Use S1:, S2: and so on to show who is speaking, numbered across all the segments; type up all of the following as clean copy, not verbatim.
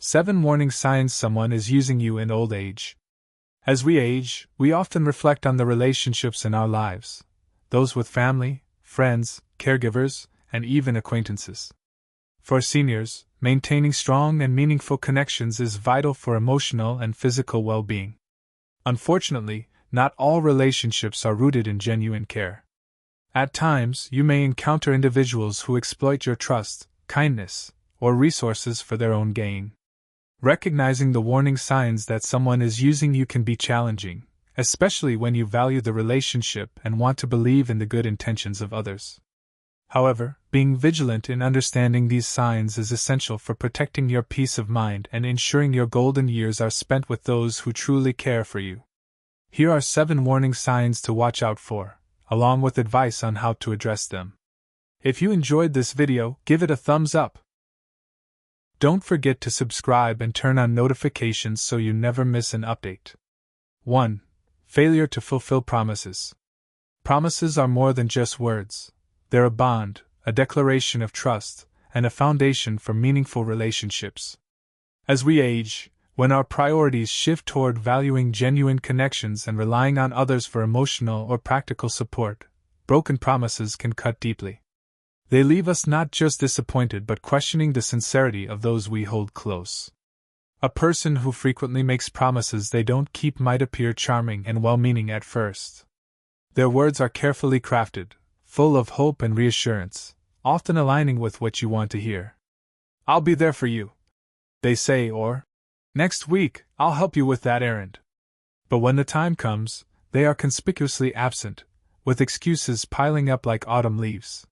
S1: 7 warning signs someone is using you in old age. As we age, we often reflect on the relationships in our lives, those with family, friends, caregivers, and even acquaintances. For seniors, maintaining strong and meaningful connections is vital for emotional and physical well-being. Unfortunately, not all relationships are rooted in genuine care. At times, you may encounter individuals who exploit your trust, kindness, or resources for their own gain. Recognizing the warning signs that someone is using you can be challenging, especially when you value the relationship and want to believe in the good intentions of others. However, being vigilant in understanding these signs is essential for protecting your peace of mind and ensuring your golden years are spent with those who truly care for you. Here are 7 warning signs to watch out for, along with advice on how to address them. If you enjoyed this video, give it a thumbs up. Don't forget to subscribe and turn on notifications so you never miss an update. 1. Failure to fulfill promises. Promises are more than just words. They're a bond, a declaration of trust, and a foundation for meaningful relationships. As we age, when our priorities shift toward valuing genuine connections and relying on others for emotional or practical support, broken promises can cut deeply. They leave us not just disappointed but questioning the sincerity of those we hold close. A person who frequently makes promises they don't keep might appear charming and well-meaning at first. Their words are carefully crafted, full of hope and reassurance, often aligning with what you want to hear. "I'll be there for you," they say, or, "Next week, I'll help you with that errand." But when the time comes, they are conspicuously absent, with excuses piling up like autumn leaves.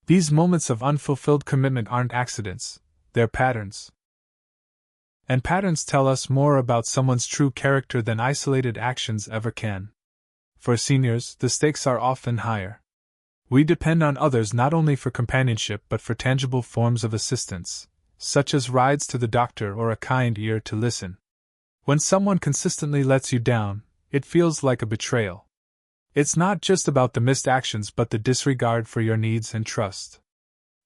S1: These moments of unfulfilled commitment aren't accidents, they're patterns. And patterns tell us more about someone's true character than isolated actions ever can. For seniors, the stakes are often higher. We depend on others not only for companionship but for tangible forms of assistance, such as rides to the doctor or a kind ear to listen. When someone consistently lets you down, it feels like a betrayal. It's not just about the missed actions but the disregard for your needs and trust.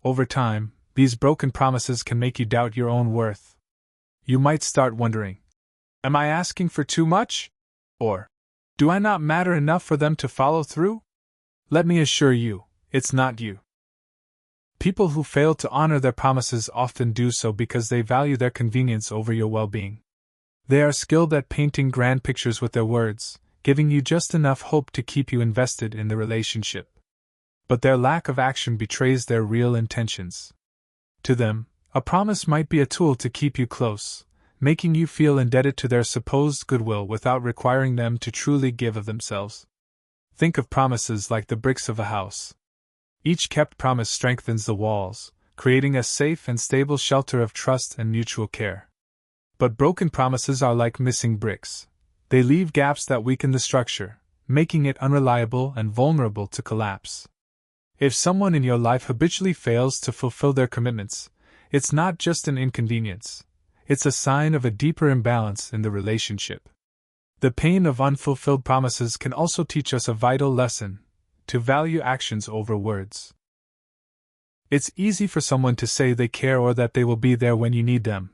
S1: Over time, these broken promises can make you doubt your own worth. You might start wondering, "Am I asking for too much?" Or, "Do I not matter enough for them to follow through?" Let me assure you, it's not you. People who fail to honor their promises often do so because they value their convenience over your well-being. They are skilled at painting grand pictures with their words, giving you just enough hope to keep you invested in the relationship. But their lack of action betrays their real intentions. To them, a promise might be a tool to keep you close, making you feel indebted to their supposed goodwill without requiring them to truly give of themselves. Think of promises like the bricks of a house. Each kept promise strengthens the walls, creating a safe and stable shelter of trust and mutual care. But broken promises are like missing bricks. They leave gaps that weaken the structure, making it unreliable and vulnerable to collapse. If someone in your life habitually fails to fulfill their commitments, it's not just an inconvenience, it's a sign of a deeper imbalance in the relationship. The pain of unfulfilled promises can also teach us a vital lesson: to value actions over words. It's easy for someone to say they care or that they will be there when you need them,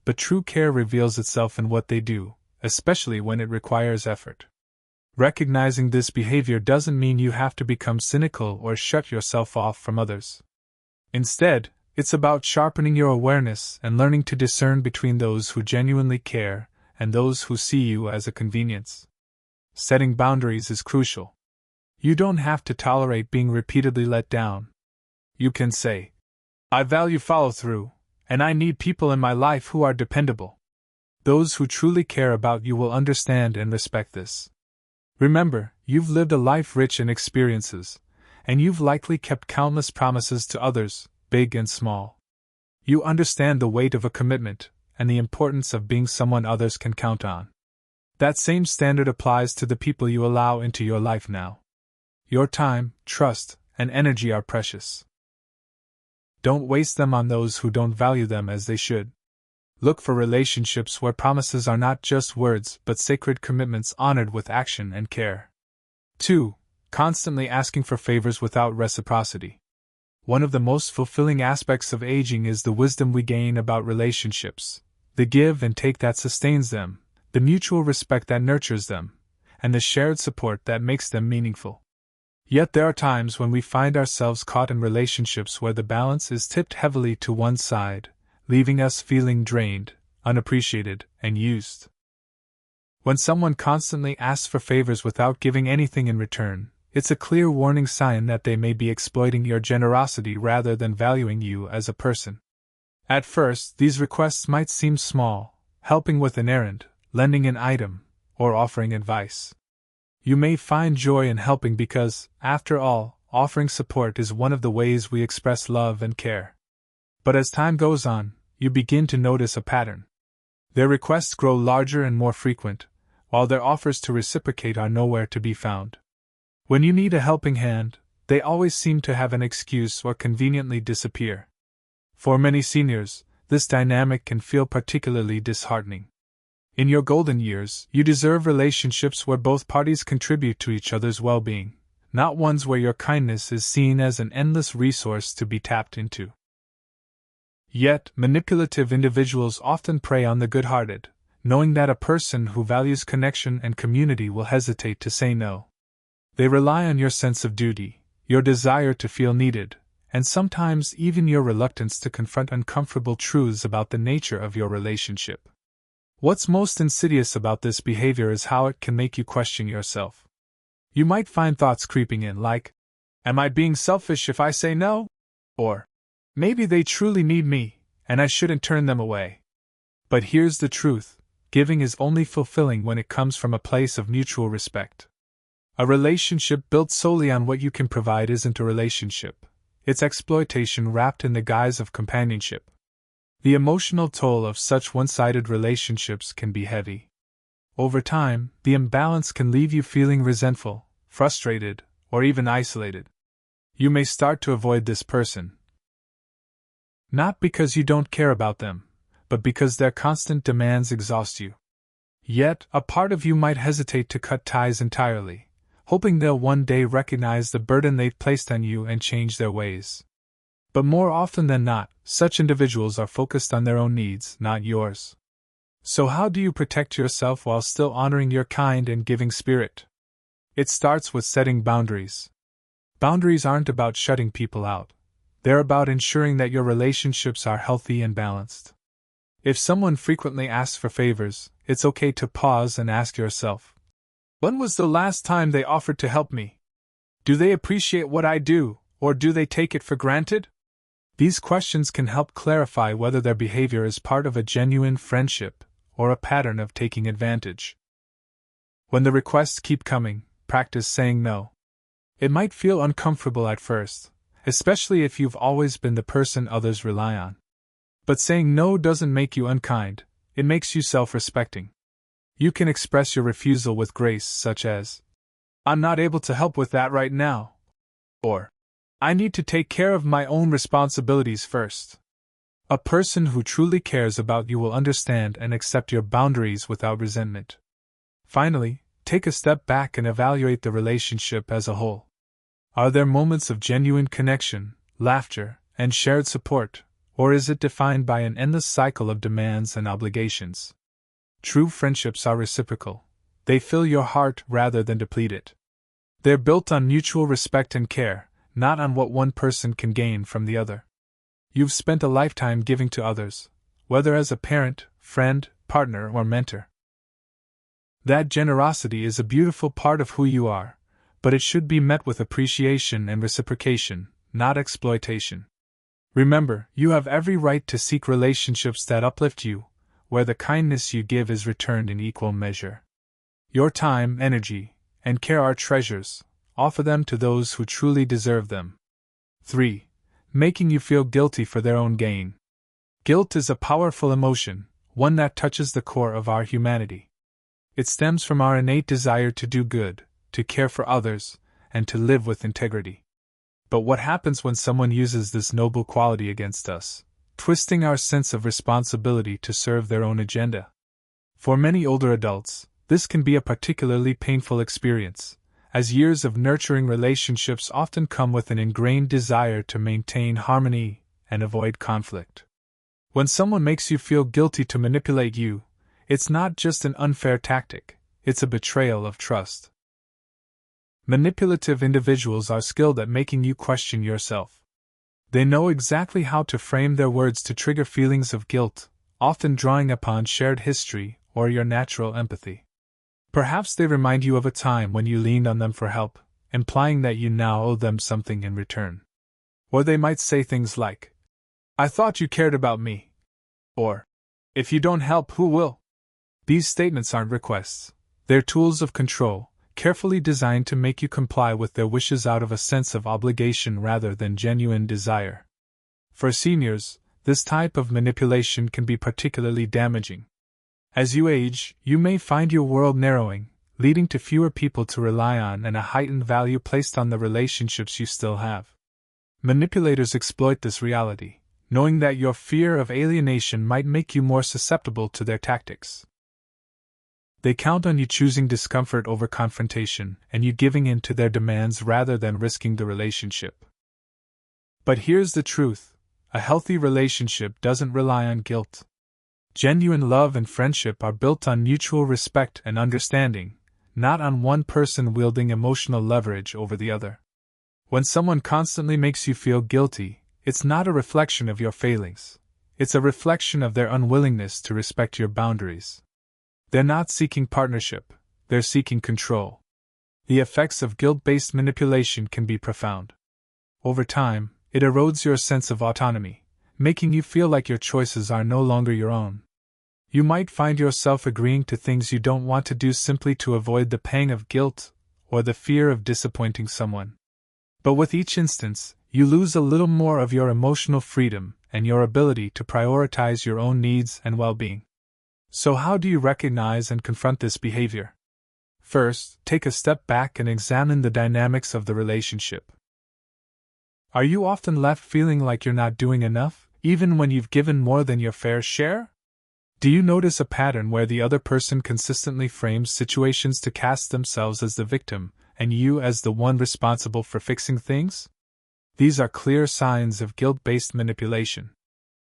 S1: but true care reveals itself in what they do, especially when it requires effort. Recognizing this behavior doesn't mean you have to become cynical or shut yourself off from others. Instead, it's about sharpening your awareness and learning to discern between those who genuinely care and those who see you as a convenience. Setting boundaries is crucial. You don't have to tolerate being repeatedly let down. You can say, "I value follow-through, and I need people in my life who are dependable." Those who truly care about you will understand and respect this. Remember, you've lived a life rich in experiences, and you've likely kept countless promises to others, big and small. You understand the weight of a commitment, and the importance of being someone others can count on. That same standard applies to the people you allow into your life now. Your time, trust, and energy are precious. Don't waste them on those who don't value them as they should. Look for relationships where promises are not just words but sacred commitments honored with action and care. 2. Constantly asking for favors without reciprocity. One of the most fulfilling aspects of aging is the wisdom we gain about relationships, the give and take that sustains them, the mutual respect that nurtures them, and the shared support that makes them meaningful. Yet there are times when we find ourselves caught in relationships where the balance is tipped heavily to one side, leaving us feeling drained, unappreciated, and used. When someone constantly asks for favors without giving anything in return, it's a clear warning sign that they may be exploiting your generosity rather than valuing you as a person. At first, these requests might seem small, helping with an errand, lending an item, or offering advice. You may find joy in helping because, after all, offering support is one of the ways we express love and care. But as time goes on, you begin to notice a pattern. Their requests grow larger and more frequent, while their offers to reciprocate are nowhere to be found. When you need a helping hand, they always seem to have an excuse or conveniently disappear. For many seniors, this dynamic can feel particularly disheartening. In your golden years, you deserve relationships where both parties contribute to each other's well-being, not ones where your kindness is seen as an endless resource to be tapped into. Yet, manipulative individuals often prey on the good-hearted, knowing that a person who values connection and community will hesitate to say no. They rely on your sense of duty, your desire to feel needed, and sometimes even your reluctance to confront uncomfortable truths about the nature of your relationship. What's most insidious about this behavior is how it can make you question yourself. You might find thoughts creeping in like, "Am I being selfish if I say no?" Or, "Maybe they truly need me, and I shouldn't turn them away." But here's the truth: giving is only fulfilling when it comes from a place of mutual respect. A relationship built solely on what you can provide isn't a relationship. It's exploitation wrapped in the guise of companionship. The emotional toll of such one-sided relationships can be heavy. Over time, the imbalance can leave you feeling resentful, frustrated, or even isolated. You may start to avoid this person, not because you don't care about them, but because their constant demands exhaust you. Yet, a part of you might hesitate to cut ties entirely, hoping they'll one day recognize the burden they've placed on you and change their ways. But more often than not, such individuals are focused on their own needs, not yours. So how do you protect yourself while still honoring your kind and giving spirit? It starts with setting boundaries. Boundaries aren't about shutting people out. They're about ensuring that your relationships are healthy and balanced. If someone frequently asks for favors, it's okay to pause and ask yourself, when was the last time they offered to help me? Do they appreciate what I do, or do they take it for granted? These questions can help clarify whether their behavior is part of a genuine friendship or a pattern of taking advantage. When the requests keep coming, practice saying no. It might feel uncomfortable at first, especially if you've always been the person others rely on. But saying no doesn't make you unkind, it makes you self-respecting. You can express your refusal with grace, such as, "I'm not able to help with that right now," or, "I need to take care of my own responsibilities first." A person who truly cares about you will understand and accept your boundaries without resentment. Finally, take a step back and evaluate the relationship as a whole. Are there moments of genuine connection, laughter, and shared support, or is it defined by an endless cycle of demands and obligations? True friendships are reciprocal. They fill your heart rather than deplete it. They're built on mutual respect and care, not on what one person can gain from the other. You've spent a lifetime giving to others, whether as a parent, friend, partner, or mentor. That generosity is a beautiful part of who you are, but it should be met with appreciation and reciprocation, not exploitation. Remember, you have every right to seek relationships that uplift you, where the kindness you give is returned in equal measure. Your time, energy, and care are treasures. Offer them to those who truly deserve them. 3. Making you feel guilty for their own gain. Guilt is a powerful emotion, one that touches the core of our humanity. It stems from our innate desire to do good, to care for others, and to live with integrity. But what happens when someone uses this noble quality against us, twisting our sense of responsibility to serve their own agenda? For many older adults, this can be a particularly painful experience, as years of nurturing relationships often come with an ingrained desire to maintain harmony and avoid conflict. When someone makes you feel guilty to manipulate you, it's not just an unfair tactic, it's a betrayal of trust. Manipulative individuals are skilled at making you question yourself. They know exactly how to frame their words to trigger feelings of guilt, often drawing upon shared history or your natural empathy. Perhaps they remind you of a time when you leaned on them for help, implying that you now owe them something in return. Or they might say things like, "I thought you cared about me." Or, "If you don't help, who will?" These statements aren't requests. They're tools of control, carefully designed to make you comply with their wishes out of a sense of obligation rather than genuine desire. For seniors, this type of manipulation can be particularly damaging. As you age, you may find your world narrowing, leading to fewer people to rely on and a heightened value placed on the relationships you still have. Manipulators exploit this reality, knowing that your fear of alienation might make you more susceptible to their tactics. They count on you choosing discomfort over confrontation and you giving in to their demands rather than risking the relationship. But here's the truth: a healthy relationship doesn't rely on guilt. Genuine love and friendship are built on mutual respect and understanding, not on one person wielding emotional leverage over the other. When someone constantly makes you feel guilty, it's not a reflection of your failings. It's a reflection of their unwillingness to respect your boundaries. They're not seeking partnership, they're seeking control. The effects of guilt-based manipulation can be profound. Over time, it erodes your sense of autonomy, making you feel like your choices are no longer your own. You might find yourself agreeing to things you don't want to do simply to avoid the pang of guilt or the fear of disappointing someone. But with each instance, you lose a little more of your emotional freedom and your ability to prioritize your own needs and well-being. So how do you recognize and confront this behavior? First, take a step back and examine the dynamics of the relationship. Are you often left feeling like you're not doing enough, even when you've given more than your fair share? Do you notice a pattern where the other person consistently frames situations to cast themselves as the victim, and you as the one responsible for fixing things? These are clear signs of guilt-based manipulation.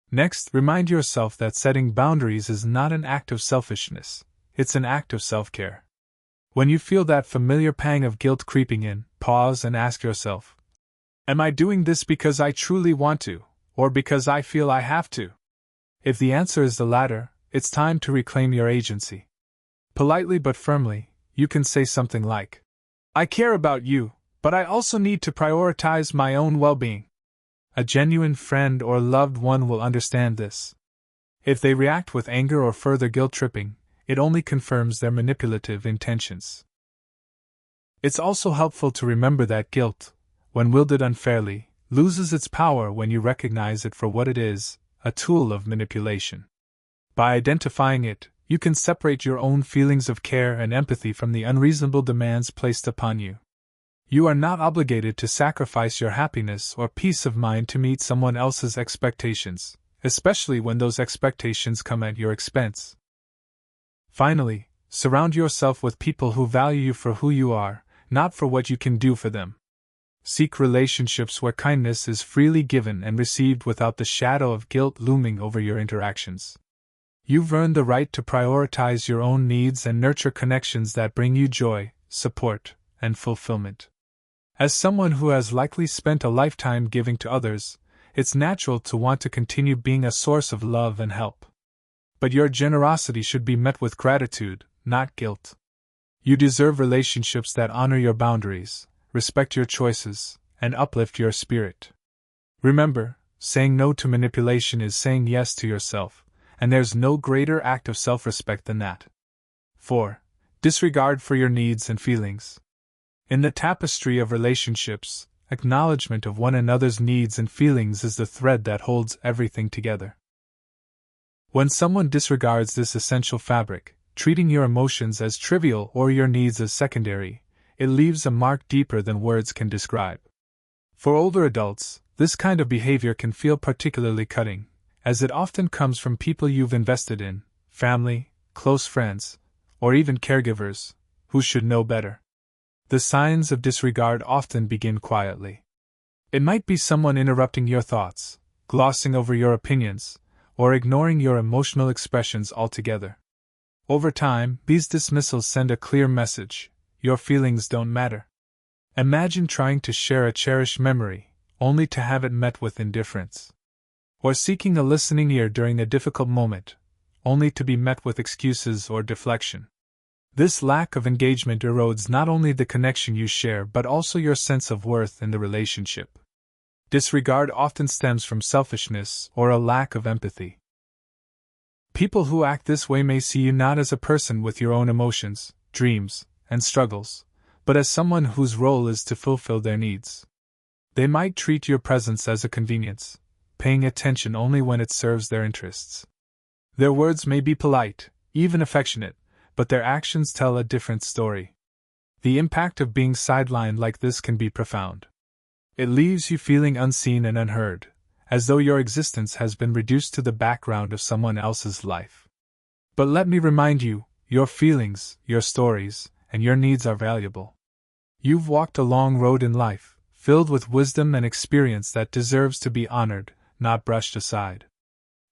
S1: Next, remind yourself that setting boundaries is not an act of selfishness, it's an act of self-care. When you feel that familiar pang of guilt creeping in, pause and ask yourself, am I doing this because I truly want to, or because I feel I have to? If the answer is the latter, it's time to reclaim your agency. Politely but firmly, you can say something like, I care about you, but I also need to prioritize my own well-being. A genuine friend or loved one will understand this. If they react with anger or further guilt-tripping, it only confirms their manipulative intentions. It's also helpful to remember that guilt, when wielded unfairly, loses its power when you recognize it for what it is, a tool of manipulation. By identifying it, you can separate your own feelings of care and empathy from the unreasonable demands placed upon you. You are not obligated to sacrifice your happiness or peace of mind to meet someone else's expectations, especially when those expectations come at your expense. Finally, surround yourself with people who value you for who you are, not for what you can do for them. Seek relationships where kindness is freely given and received without the shadow of guilt looming over your interactions. You've earned the right to prioritize your own needs and nurture connections that bring you joy, support, and fulfillment. As someone who has likely spent a lifetime giving to others, it's natural to want to continue being a source of love and help. But your generosity should be met with gratitude, not guilt. You deserve relationships that honor your boundaries, respect your choices, and uplift your spirit. Remember, saying no to manipulation is saying yes to yourself, and there's no greater act of self-respect than that. 4. Disregard for your needs and feelings. In the tapestry of relationships, acknowledgement of one another's needs and feelings is the thread that holds everything together. When someone disregards this essential fabric, treating your emotions as trivial or your needs as secondary, it leaves a mark deeper than words can describe. For older adults, this kind of behavior can feel particularly cutting, as it often comes from people you've invested in, family, close friends, or even caregivers, who should know better. The signs of disregard often begin quietly. It might be someone interrupting your thoughts, glossing over your opinions, or ignoring your emotional expressions altogether. Over time, these dismissals send a clear message: your feelings don't matter. Imagine trying to share a cherished memory, only to have it met with indifference. Or seeking a listening ear during a difficult moment, only to be met with excuses or deflection. This lack of engagement erodes not only the connection you share but also your sense of worth in the relationship. Disregard often stems from selfishness or a lack of empathy. People who act this way may see you not as a person with your own emotions, dreams, and struggles, but as someone whose role is to fulfill their needs. They might treat your presence as a convenience, paying attention only when it serves their interests. Their words may be polite, even affectionate, but their actions tell a different story. The impact of being sidelined like this can be profound. It leaves you feeling unseen and unheard, as though your existence has been reduced to the background of someone else's life. But let me remind you, your feelings, your stories, and your needs are valuable. You've walked a long road in life, filled with wisdom and experience that deserves to be honored, not brushed aside.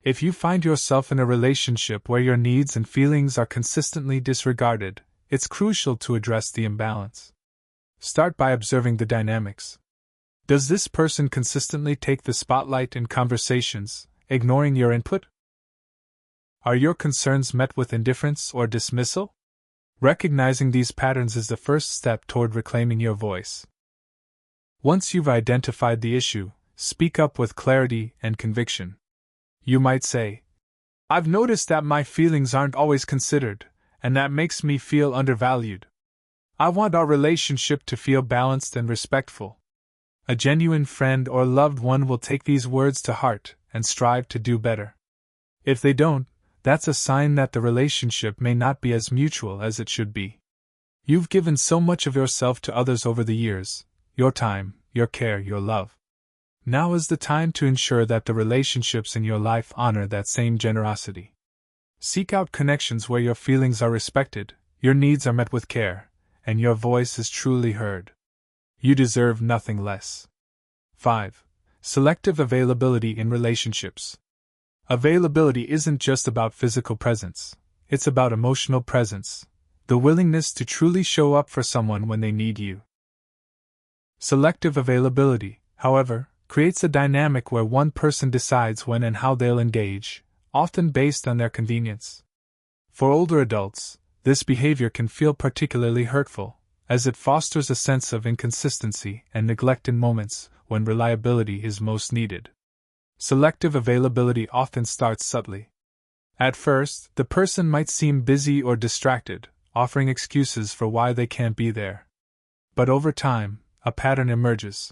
S1: If you find yourself in a relationship where your needs and feelings are consistently disregarded, it's crucial to address the imbalance. Start by observing the dynamics. Does this person consistently take the spotlight in conversations, ignoring your input? Are your concerns met with indifference or dismissal? Recognizing these patterns is the first step toward reclaiming your voice. Once you've identified the issue, speak up with clarity and conviction. You might say, "I've noticed that my feelings aren't always considered, and that makes me feel undervalued. I want our relationship to feel balanced and respectful." A genuine friend or loved one will take these words to heart and strive to do better. If they don't, that's a sign that the relationship may not be as mutual as it should be. You've given so much of yourself to others over the years: your time, your care, your love. Now is the time to ensure that the relationships in your life honor that same generosity. Seek out connections where your feelings are respected, your needs are met with care, and your voice is truly heard. You deserve nothing less. 5. Selective availability in relationships. Availability isn't just about physical presence, it's about emotional presence, the willingness to truly show up for someone when they need you. Selective availability, however, creates a dynamic where one person decides when and how they'll engage, often based on their convenience. For older adults, this behavior can feel particularly hurtful, as it fosters a sense of inconsistency and neglect in moments when reliability is most needed. Selective availability often starts subtly. At first, the person might seem busy or distracted, offering excuses for why they can't be there. But over time, a pattern emerges.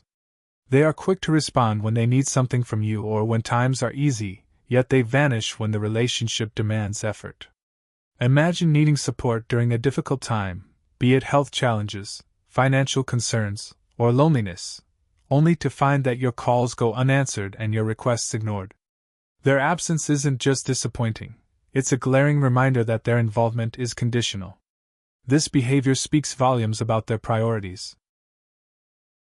S1: They are quick to respond when they need something from you or when times are easy, yet they vanish when the relationship demands effort. Imagine needing support during a difficult time, be it health challenges, financial concerns, or loneliness, only to find that your calls go unanswered and your requests ignored. Their absence isn't just disappointing, it's a glaring reminder that their involvement is conditional. This behavior speaks volumes about their priorities.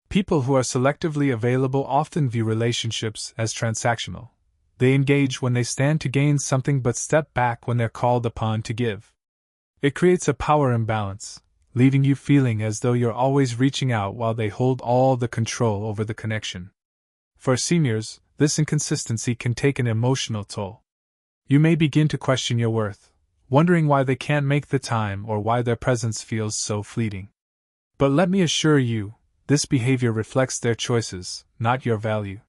S1: People who are selectively available often view relationships as transactional. They engage when they stand to gain something but step back when they're called upon to give. It creates a power imbalance, leaving you feeling as though you're always reaching out while they hold all the control over the connection. For seniors, this inconsistency can take an emotional toll. You may begin to question your worth, wondering why they can't make the time or why their presence feels so fleeting. But let me assure you, this behavior reflects their choices, not your value.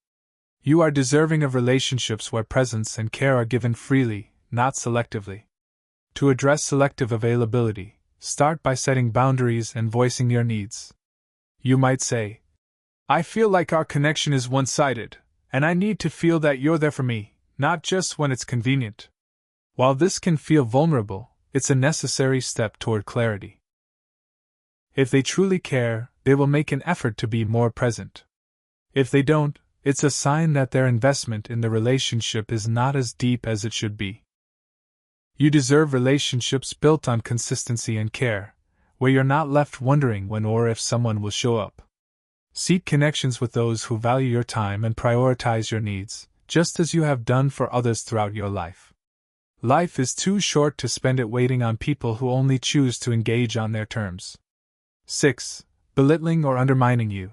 S1: You are deserving of relationships where presence and care are given freely, not selectively. To address selective availability, start by setting boundaries and voicing your needs. You might say, "I feel like our connection is one-sided, and I need to feel that you're there for me, not just when it's convenient." While this can feel vulnerable, it's a necessary step toward clarity. If they truly care, they will make an effort to be more present. If they don't, it's a sign that their investment in the relationship is not as deep as it should be. You deserve relationships built on consistency and care, where you're not left wondering when or if someone will show up. Seek connections with those who value your time and prioritize your needs, just as you have done for others throughout your life. Life is too short to spend it waiting on people who only choose to engage on their terms. 6. Belittling or undermining you.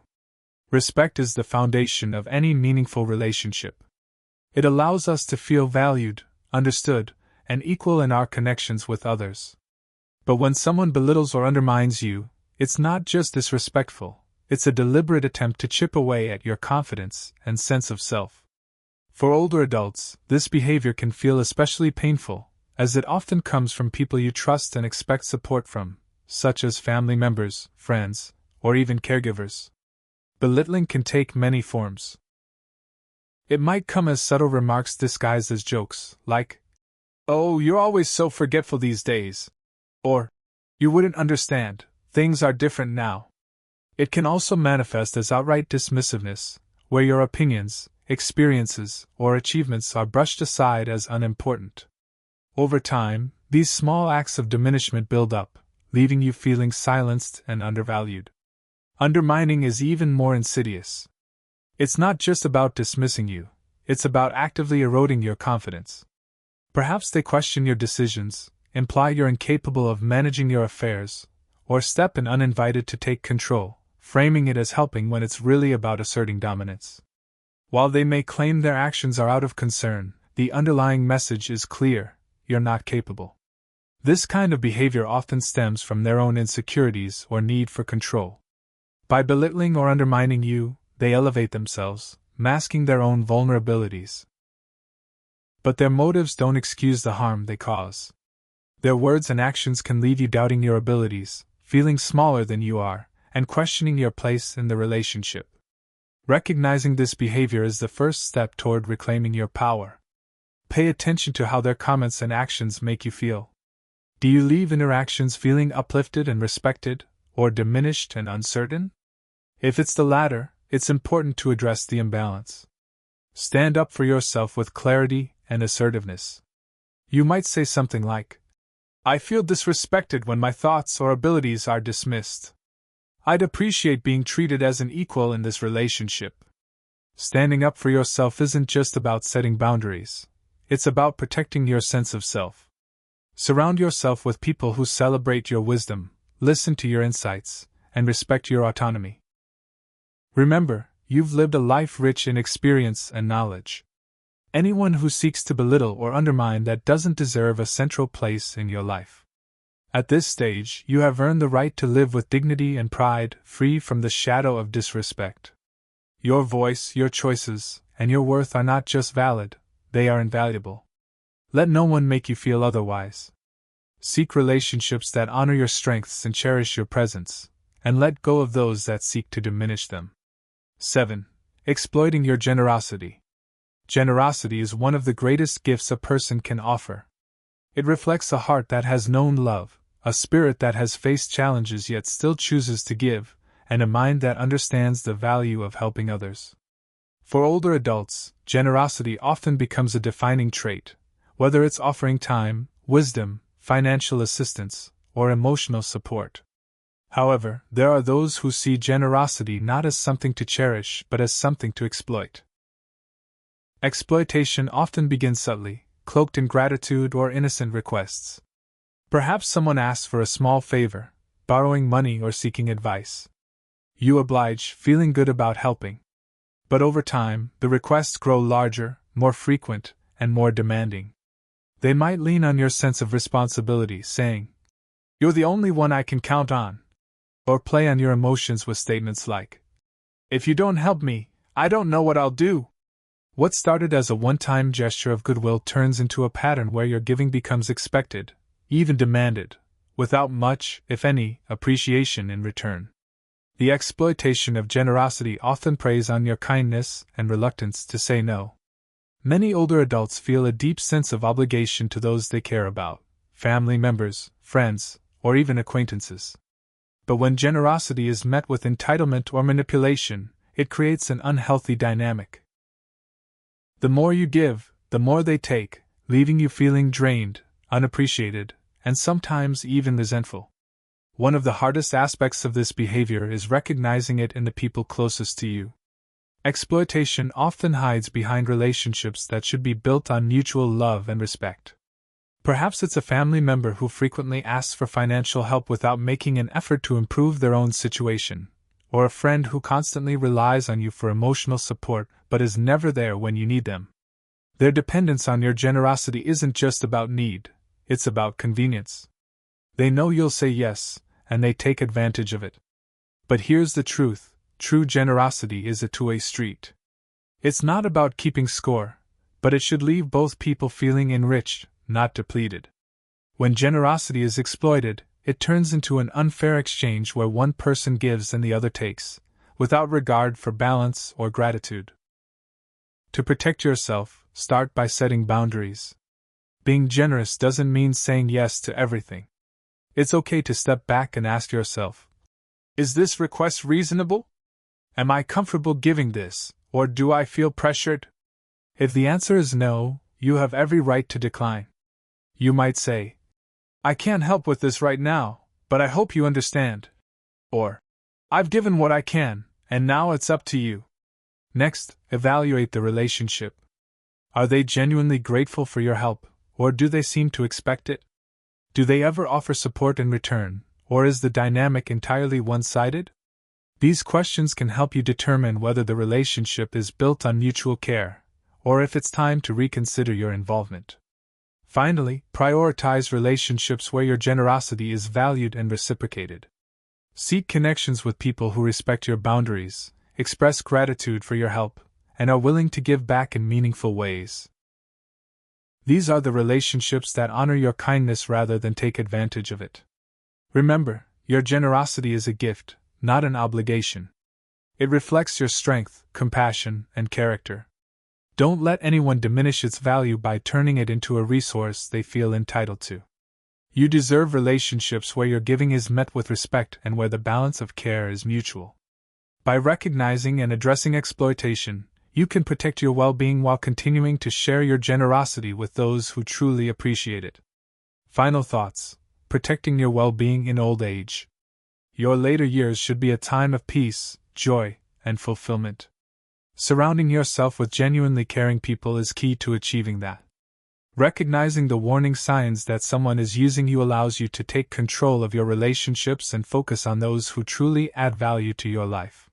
S1: Respect is the foundation of any meaningful relationship. It allows us to feel valued, understood, and equal in our connections with others. But when someone belittles or undermines you, it's not just disrespectful, it's a deliberate attempt to chip away at your confidence and sense of self. For older adults, this behavior can feel especially painful, as it often comes from people you trust and expect support from, such as family members, friends, or even caregivers. Belittling can take many forms. It might come as subtle remarks disguised as jokes, like, "Oh, you're always so forgetful these days," or, "You wouldn't understand, things are different now." It can also manifest as outright dismissiveness, where your opinions, experiences, or achievements are brushed aside as unimportant. Over time, these small acts of diminishment build up, leaving you feeling silenced and undervalued. Undermining is even more insidious. It's not just about dismissing you, it's about actively eroding your confidence. Perhaps they question your decisions, imply you're incapable of managing your affairs, or step in uninvited to take control, framing it as helping when it's really about asserting dominance. While they may claim their actions are out of concern, the underlying message is clear: you're not capable. This kind of behavior often stems from their own insecurities or need for control. By belittling or undermining you, they elevate themselves, masking their own vulnerabilities. But their motives don't excuse the harm they cause. Their words and actions can leave you doubting your abilities, feeling smaller than you are, and questioning your place in the relationship. Recognizing this behavior is the first step toward reclaiming your power. Pay attention to how their comments and actions make you feel. Do you leave interactions feeling uplifted and respected, or diminished and uncertain? If it's the latter, it's important to address the imbalance. Stand up for yourself with clarity and assertiveness. You might say something like, "I feel disrespected when my thoughts or abilities are dismissed. I'd appreciate being treated as an equal in this relationship." Standing up for yourself isn't just about setting boundaries, it's about protecting your sense of self. Surround yourself with people who celebrate your wisdom, listen to your insights, and respect your autonomy. Remember, you've lived a life rich in experience and knowledge. Anyone who seeks to belittle or undermine that doesn't deserve a central place in your life. At this stage, you have earned the right to live with dignity and pride, free from the shadow of disrespect. Your voice, your choices, and your worth are not just valid, they are invaluable. Let no one make you feel otherwise. Seek relationships that honor your strengths and cherish your presence, and let go of those that seek to diminish them. 7. Exploiting your generosity. Generosity is one of the greatest gifts a person can offer. It reflects a heart that has known love, a spirit that has faced challenges yet still chooses to give, and a mind that understands the value of helping others. For older adults, generosity often becomes a defining trait, whether it's offering time, wisdom, financial assistance, or emotional support. However, there are those who see generosity not as something to cherish but as something to exploit. Exploitation often begins subtly, cloaked in gratitude or innocent requests. Perhaps someone asks for a small favor, borrowing money or seeking advice. You oblige, feeling good about helping. But over time, the requests grow larger, more frequent, and more demanding. They might lean on your sense of responsibility, saying, "You're the only one I can count on," or play on your emotions with statements like, "If you don't help me, I don't know what I'll do." What started as a one-time gesture of goodwill turns into a pattern where your giving becomes expected, even demanded, without much, if any, appreciation in return. The exploitation of generosity often preys on your kindness and reluctance to say no. Many older adults feel a deep sense of obligation to those they care about, family members, friends, or even acquaintances. But when generosity is met with entitlement or manipulation, it creates an unhealthy dynamic. The more you give, the more they take, leaving you feeling drained, unappreciated, and sometimes even resentful. One of the hardest aspects of this behavior is recognizing it in the people closest to you. Exploitation often hides behind relationships that should be built on mutual love and respect. Perhaps it's a family member who frequently asks for financial help without making an effort to improve their own situation, or a friend who constantly relies on you for emotional support but is never there when you need them. Their dependence on your generosity isn't just about need, it's about convenience. They know you'll say yes, and they take advantage of it. But here's the truth: true generosity is a two-way street. It's not about keeping score, but it should leave both people feeling enriched, not depleted. When generosity is exploited, it turns into an unfair exchange where one person gives and the other takes, without regard for balance or gratitude. To protect yourself, start by setting boundaries. Being generous doesn't mean saying yes to everything. It's okay to step back and ask yourself, is this request reasonable? Am I comfortable giving this, or do I feel pressured? If the answer is no, you have every right to decline. You might say, I can't help with this right now, but I hope you understand. Or, I've given what I can, and now it's up to you. Next, evaluate the relationship. Are they genuinely grateful for your help, or do they seem to expect it? Do they ever offer support in return, or is the dynamic entirely one-sided? These questions can help you determine whether the relationship is built on mutual care, or if it's time to reconsider your involvement. Finally, prioritize relationships where your generosity is valued and reciprocated. Seek connections with people who respect your boundaries, express gratitude for your help, and are willing to give back in meaningful ways. These are the relationships that honor your kindness rather than take advantage of it. Remember, your generosity is a gift, not an obligation. It reflects your strength, compassion, and character. Don't let anyone diminish its value by turning it into a resource they feel entitled to. You deserve relationships where your giving is met with respect and where the balance of care is mutual. By recognizing and addressing exploitation, you can protect your well-being while continuing to share your generosity with those who truly appreciate it. Final thoughts: protecting your well-being in old age. Your later years should be a time of peace, joy, and fulfillment. Surrounding yourself with genuinely caring people is key to achieving that. Recognizing the warning signs that someone is using you allows you to take control of your relationships and focus on those who truly add value to your life.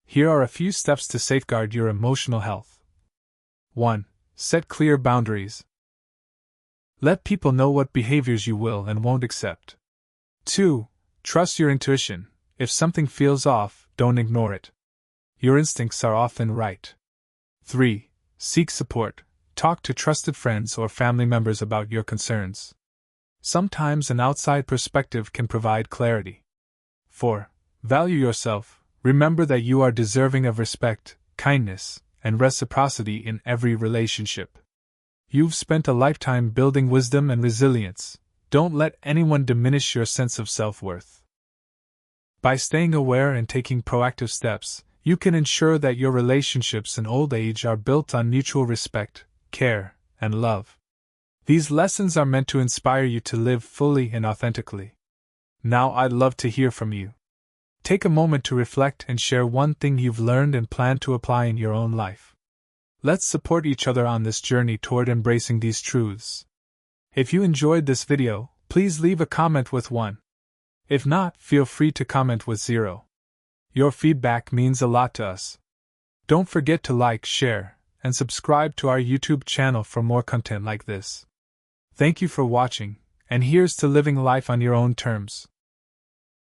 S1: Here are a few steps to safeguard your emotional health. 1. Set clear boundaries. Let people know what behaviors you will and won't accept. 2. Trust your intuition. If something feels off, don't ignore it. Your instincts are often right. 3. Seek support. Talk to trusted friends or family members about your concerns. Sometimes an outside perspective can provide clarity. 4. Value yourself. Remember that you are deserving of respect, kindness, and reciprocity in every relationship. You've spent a lifetime building wisdom and resilience. Don't let anyone diminish your sense of self-worth. By staying aware and taking proactive steps, you can ensure that your relationships in old age are built on mutual respect, care, and love. These lessons are meant to inspire you to live fully and authentically. Now I'd love to hear from you. Take a moment to reflect and share one thing you've learned and plan to apply in your own life. Let's support each other on this journey toward embracing these truths. If you enjoyed this video, please leave a comment with 1. If not, feel free to comment with 0. Your feedback means a lot to us. Don't forget to like, share, and subscribe to our YouTube channel for more content like this. Thank you for watching, and here's to living life on your own terms.